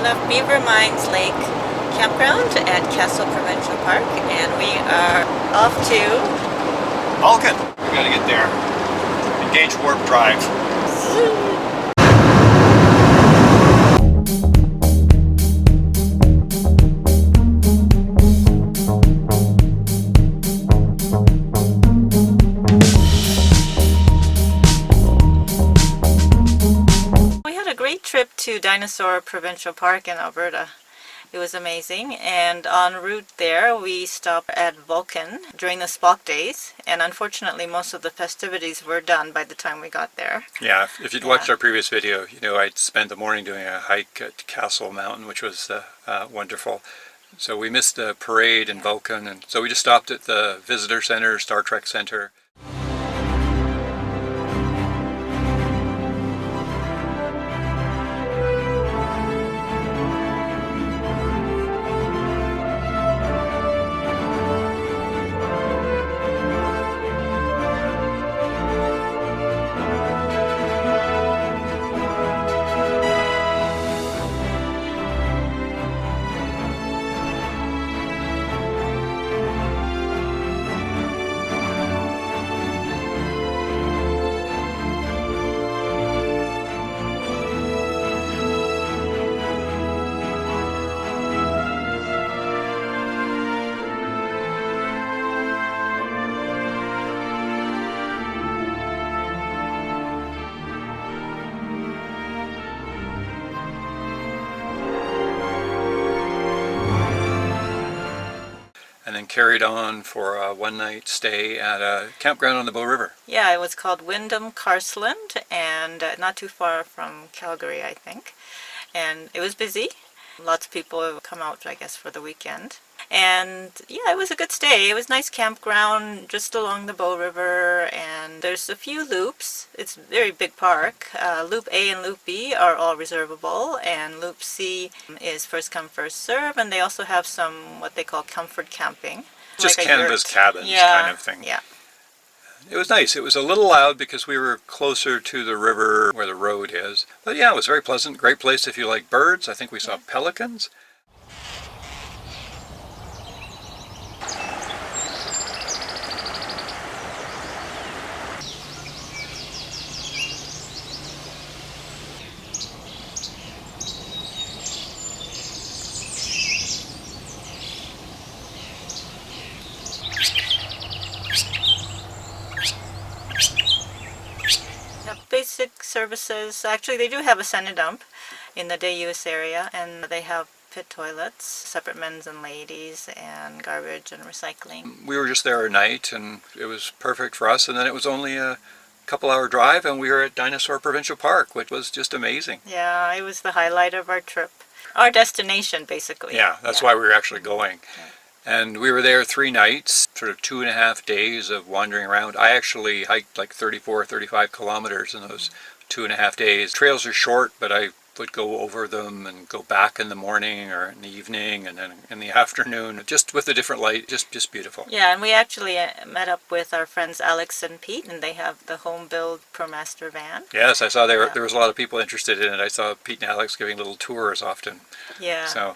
left Beaver Mines Lake Campground at Castle Provincial Park, and we are off to Vulcan. We gotta get there. Engage warp drive. We had a great trip to Dinosaur Provincial Park in Alberta. It was amazing, and en route there we stopped at Vulcan during the Spock days, and unfortunately most of the festivities were done by the time we got there. Yeah, if you'd watched our previous video, you know I'd spent the morning doing a hike at Castle Mountain, which was wonderful. So we missed the parade in Vulcan, and so we just stopped at the Visitor Center, Star Trek Center. And then carried on for a one-night stay at a campground on the Bow River. Yeah, it was called Wyndham-Carseland, and not too far from Calgary, I think. And it was busy. Lots of people have come out, I guess, for the weekend. And yeah, it was a good stay. It was a nice campground just along the Bow River, and there's a few loops. It's a very big park. Loop A and Loop B are all reservable, and Loop C is first come, first serve, and they also have some what they call comfort camping. Just like canvas cabins kind of thing. Yeah. It was nice. It was a little loud because we were closer to the river where the road is. But yeah, it was very pleasant. Great place if you like birds. I think we saw pelicans. Basic services. Actually, they do have a Sun and Dump in the day use area, and they have pit toilets, separate men's and ladies, and garbage and recycling. We were just there a night, and it was perfect for us. And then it was only a couple-hour drive, and we were at Dinosaur Provincial Park, which was just amazing. Yeah, it was the highlight of our trip. Our destination, basically. Yeah, that's why we were actually going. Yeah. And we were there 3 nights, sort of 2.5 days of wandering around. I actually hiked like 35 kilometers in those 2.5 days. Trails are short, but I would go over them and go back in the morning or in the evening and then in the afternoon, just with a different light, just beautiful. Yeah, and we actually met up with our friends Alix and Pete, and they have the home-built ProMaster van. Yes, I saw there was a lot of people interested in it. I saw Pete and Alix giving little tours often. Yeah. So.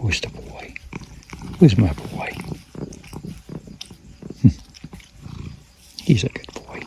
Who's the boy? Who's my boy? He's a good boy.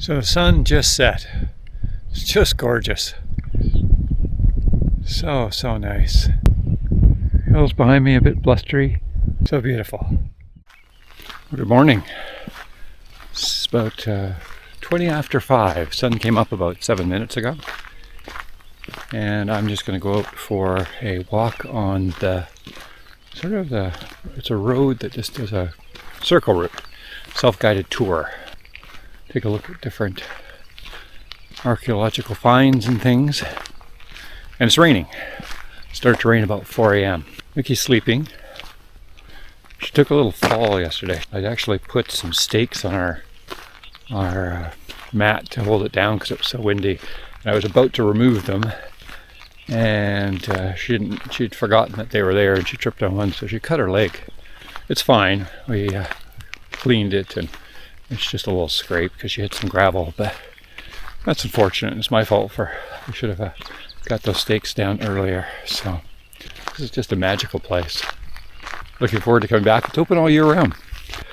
So the sun just set. It's just gorgeous. So nice. Hills behind me a bit blustery. So beautiful. Good morning. It's about 20 after 5. Sun came up about 7 minutes ago. And I'm just going to go out for a walk on the it's a road that just does a circle route, self-guided tour. Take a look at different archaeological finds and things. And it's raining. It started to rain about 4 a.m. Mickey's sleeping. She took a little fall yesterday. I'd actually put some stakes on our mat to hold it down because it was so windy. And I was about to remove them, and she'd forgotten that they were there, and she tripped on one, so she cut her leg. It's fine. We cleaned it, and it's just a little scrape because she hit some gravel, but that's unfortunate. It's my fault we should have got those stakes down earlier. So this is just a magical place. Looking forward to coming back. It's open all year round.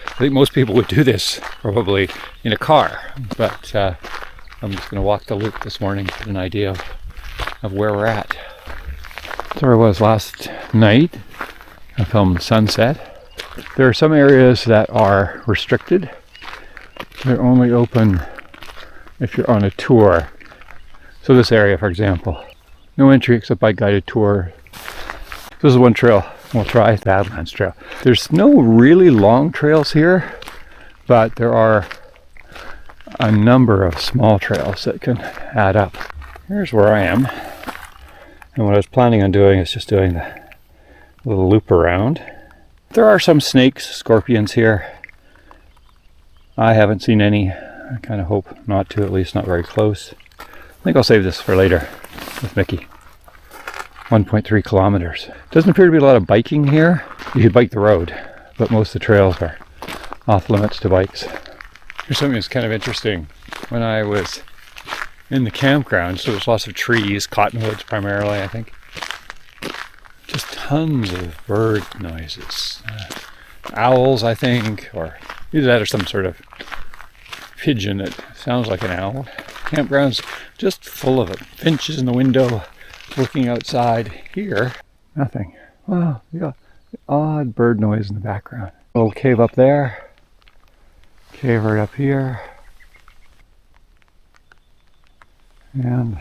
I think most people would do this probably in a car, but I'm just going to walk the loop this morning to get an idea of where we're at. There I was last night. I filmed sunset. There are some areas that are restricted. They're only open if you're on a tour. So this area, for example, no entry except by guided tour. This is one trail we'll try, Badlands Trail. There's no really long trails here, but there are a number of small trails that can add up. Here's where I am. And what I was planning on doing is just doing the little loop around. There are some snakes, scorpions here. I haven't seen any. I kind of hope not to, at least not very close. I think I'll save this for later with Mickey. 1.3 kilometers. Doesn't appear to be a lot of biking here. You could bike the road, but most of the trails are off limits to bikes. Here's something that's kind of interesting. When I was in the campground, so there's lots of trees, cottonwoods primarily, I think. Just tons of bird noises. Owls, I think, or either that or some sort of pigeon that sounds like an owl. Campground's just full of it. Finches in the window, looking outside. Here, nothing. Well, you got the odd bird noise in the background. A little cave up there. Cave right up here. And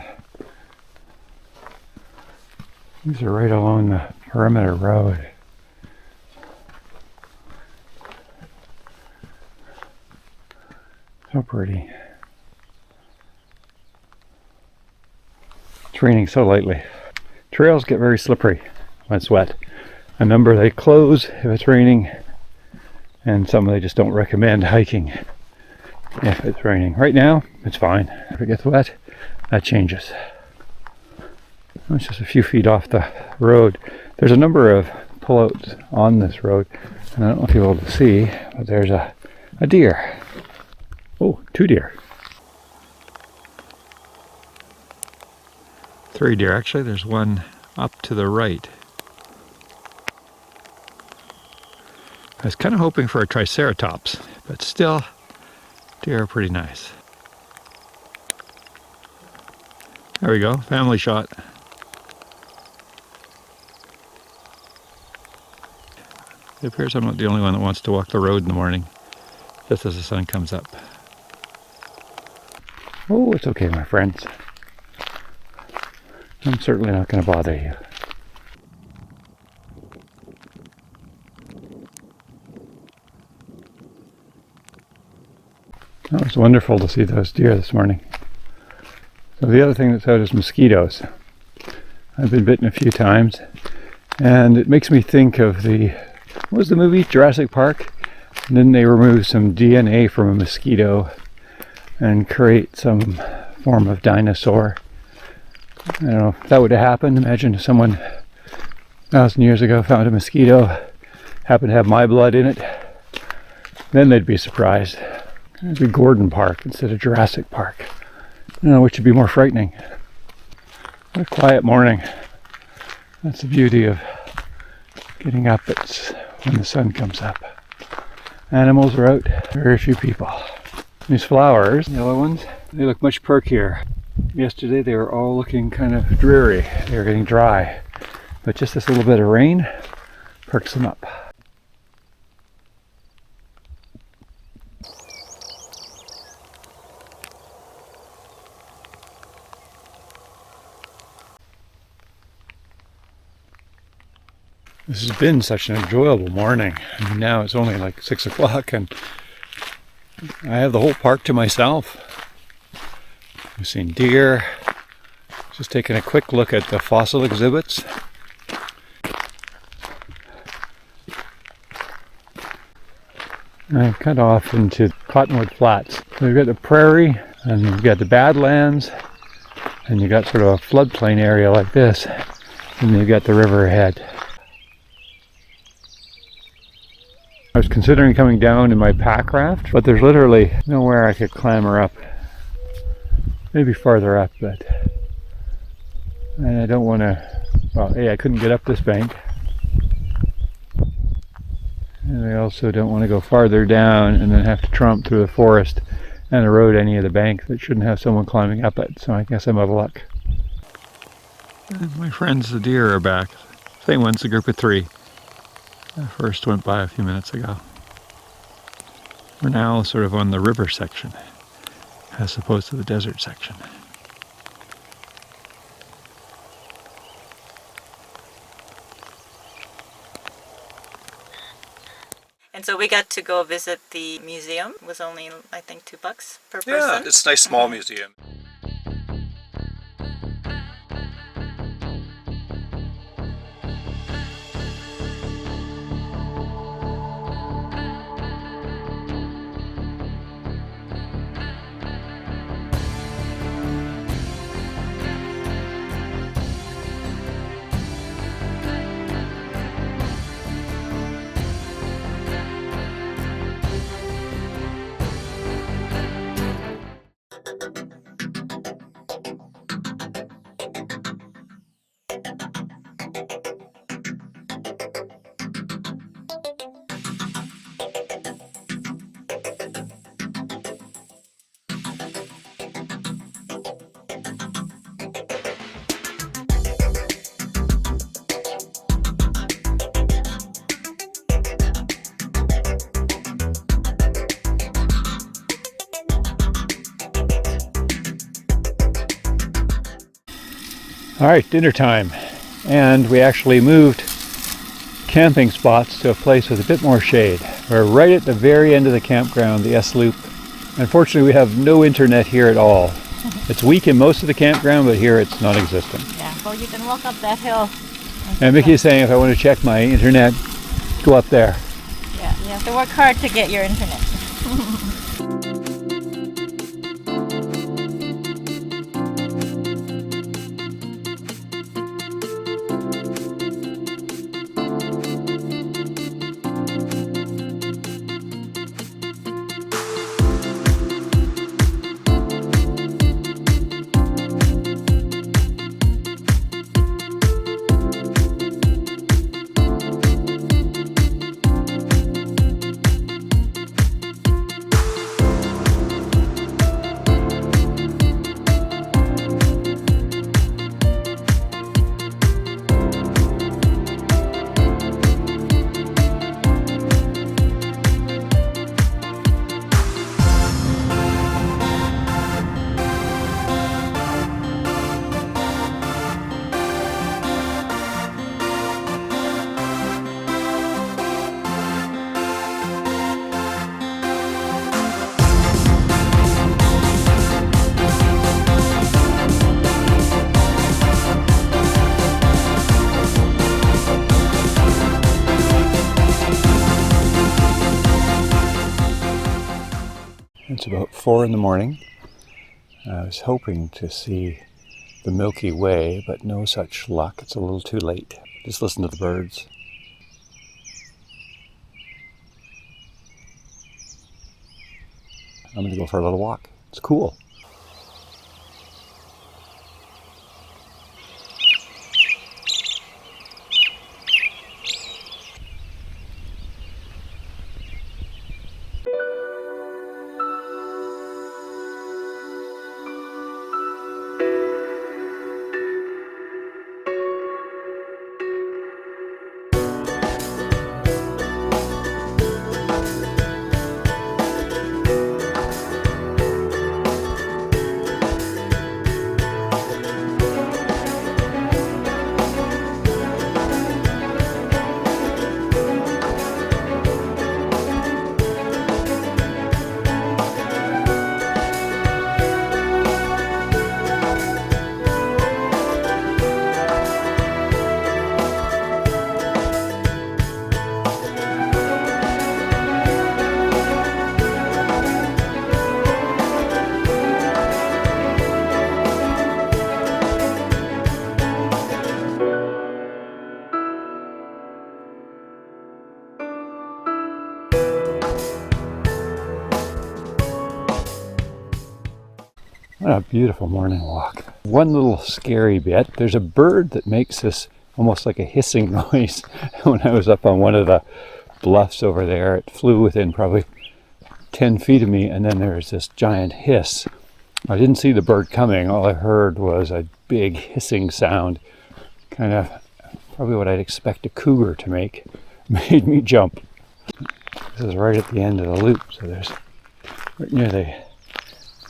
these are right along the perimeter road. So pretty. It's raining so lightly. Trails get very slippery when it's wet. A number they close if it's raining, and some they just don't recommend hiking if it's raining. Right now, it's fine. If it gets wet, that changes. It's just a few feet off the road. There's a number of pullouts on this road, and I don't know if you're able to see, but there's a deer. Oh, 2 deer. 3 deer, actually. There's one up to the right. I was kind of hoping for a triceratops, but still, deer are pretty nice. There we go, family shot. It appears I'm not the only one that wants to walk the road in the morning, just as the sun comes up. Oh, it's okay, my friends. I'm certainly not going to bother you. It was wonderful to see those deer this morning. So the other thing that's out is mosquitoes. I've been bitten a few times, and it makes me think of what was the movie? Jurassic Park? And then they remove some DNA from a mosquito and create some form of dinosaur. I don't know if that would have happened. Imagine if someone 1,000 years ago found a mosquito, happened to have my blood in it. Then they'd be surprised. It'd be Gordon Park instead of Jurassic Park. I don't know which would be more frightening. What a quiet morning. That's the beauty of getting up when the sun comes up. Animals are out, very few people. These flowers, yellow ones, they look much perkier. Yesterday they were all looking kind of dreary. They were getting dry. But just this little bit of rain perks them up. This has been such an enjoyable morning. I mean, now it's only like 6 o'clock and I have the whole park to myself. We've seen deer. Just taking a quick look at the fossil exhibits. I've cut off into Cottonwood Flats. So you've got the prairie, and you've got the Badlands, and you've got sort of a floodplain area like this, and you've got the river ahead. I was considering coming down in my pack raft, but there's literally nowhere I could clamber up. Maybe farther up, but I don't want to, well, I couldn't get up this bank. And I also don't want to go farther down and then have to tromp through the forest and erode any of the bank that shouldn't have someone climbing up it. So I guess I'm out of luck. And my friends the deer are back. Same ones, a group of 3. The first went by a few minutes ago. We're now sort of on the river section as opposed to the desert section. And so we got to go visit the museum. It was only, I think, $2 per person. Yeah, it's a nice small museum. All right, dinner time. And we actually moved camping spots to a place with a bit more shade. We're right at the very end of the campground, the S-Loop. Unfortunately, we have no internet here at all. It's weak in most of the campground, but here it's non-existent. Yeah, well, you can walk up that hill. And Mickey's saying if I want to check my internet, go up there. Yeah, you have to work hard to get your internet. It's about 4 in the morning. I was hoping to see the Milky Way, but no such luck. It's a little too late. Just listen to the birds. I'm going to go for a little walk. It's cool. What a beautiful morning walk. One little scary bit, there's a bird that makes this almost like a hissing noise. When I was up on one of the bluffs over there, it flew within probably 10 feet of me, and then there was this giant hiss. I didn't see the bird coming. All I heard was a big hissing sound, kind of probably what I'd expect a cougar to make. Made me jump. This is right at the end of the loop, so there's right near the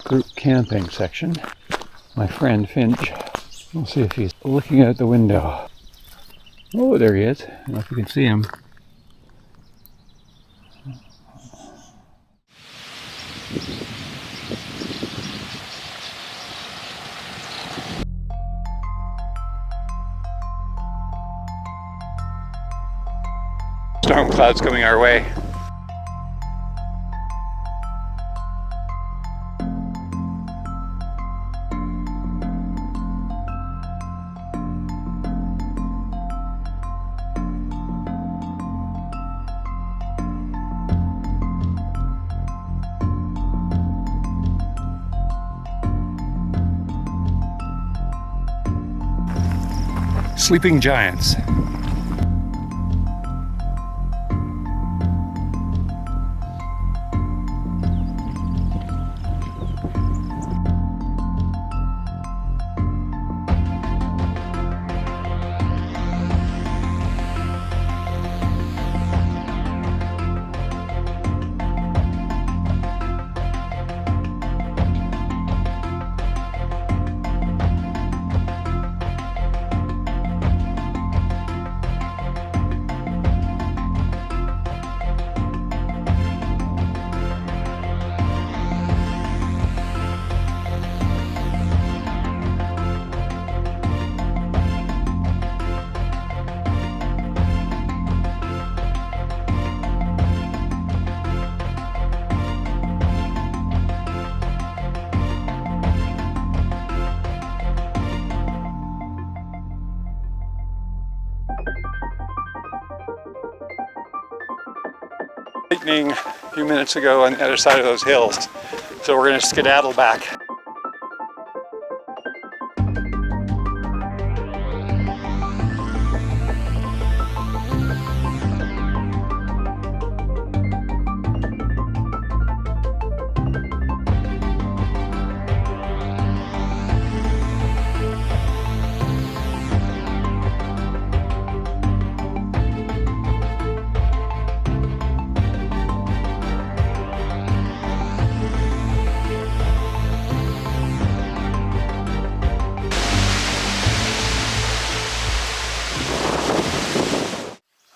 group camping section. My friend Finch. We'll see if he's looking out the window. Oh, there he is. I don't know if you can see him. Storm clouds coming our way. Sleeping giants. Lightning a few minutes ago on the other side of those hills, so we're going to skedaddle back.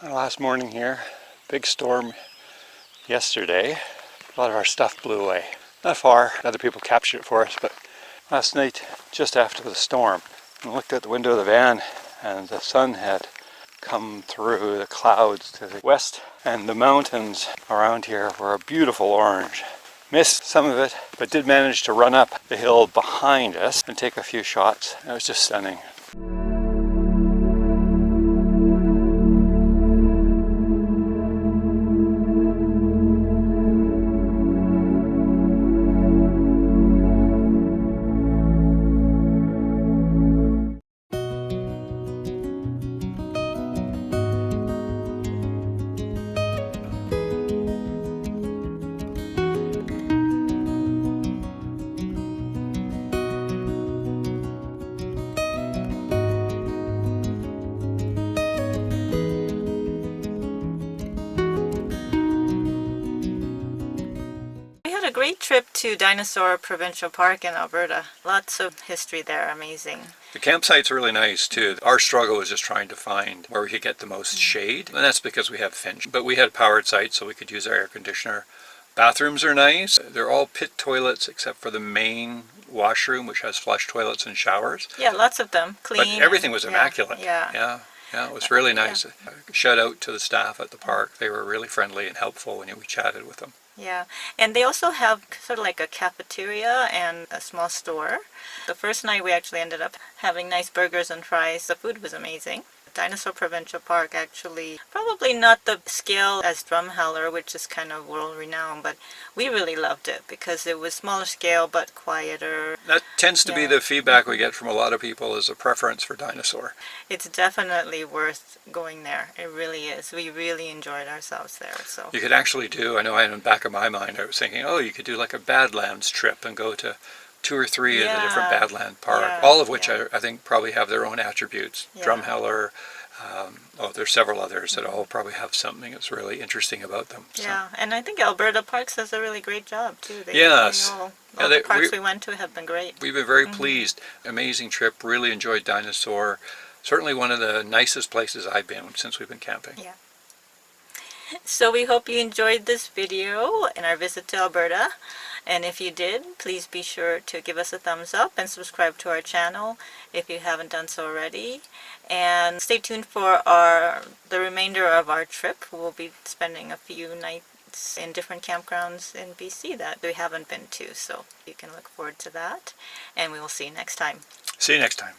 Last morning here, big storm yesterday. A lot of our stuff blew away. Not far, other people captured it for us, but last night, just after the storm, I looked out the window of the van and the sun had come through the clouds to the west, and the mountains around here were a beautiful orange. Missed some of it, but did manage to run up the hill behind us and take a few shots. It was just stunning. Great trip to Dinosaur Provincial Park in Alberta. Lots of history there, amazing. The campsite's really nice too. Our struggle was just trying to find where we could get the most shade, and that's because we have Finch. But we had a powered site, so we could use our air conditioner. Bathrooms are nice. They're all pit toilets except for the main washroom, which has flush toilets and showers. Yeah, lots of them. Clean. But everything was immaculate. Yeah. Yeah, it was really nice. Yeah. Shout out to the staff at the park. They were really friendly and helpful when we chatted with them. Yeah, and they also have sort of like a cafeteria and a small store. The first night we actually ended up having nice burgers and fries. The food was amazing. Dinosaur Provincial Park actually, probably not the scale as Drumheller, which is kind of world-renowned, but we really loved it because it was smaller scale but quieter. That tends to be Yeah. the feedback we get from a lot of people, is a preference for Dinosaur. It's definitely worth going there. It really is. We really enjoyed ourselves there. So You could actually do, I know in the back of my mind I was thinking, oh, you could do like a Badlands trip and go to 2 or 3 of the different Yeah. Badland Park, Yeah, all of which yeah. I think probably have their own attributes. Yeah. Drumheller, there's several others that all probably have something that's really interesting about them. So. yeah, and I think Alberta Parks does a really great job too. Yes. All Yeah, the parks we went to have been great. We've been very pleased. Amazing trip. Really enjoyed Dinosaur. Certainly one of the nicest places I've been since we've been camping. Yeah. So we hope you enjoyed this video and our visit to Alberta. And if you did, please be sure to give us a thumbs up and subscribe to our channel if you haven't done so already. And stay tuned for the remainder of our trip. We'll be spending a few nights in different campgrounds in BC that we haven't been to. So you can look forward to that. And we will see you next time. See you next time.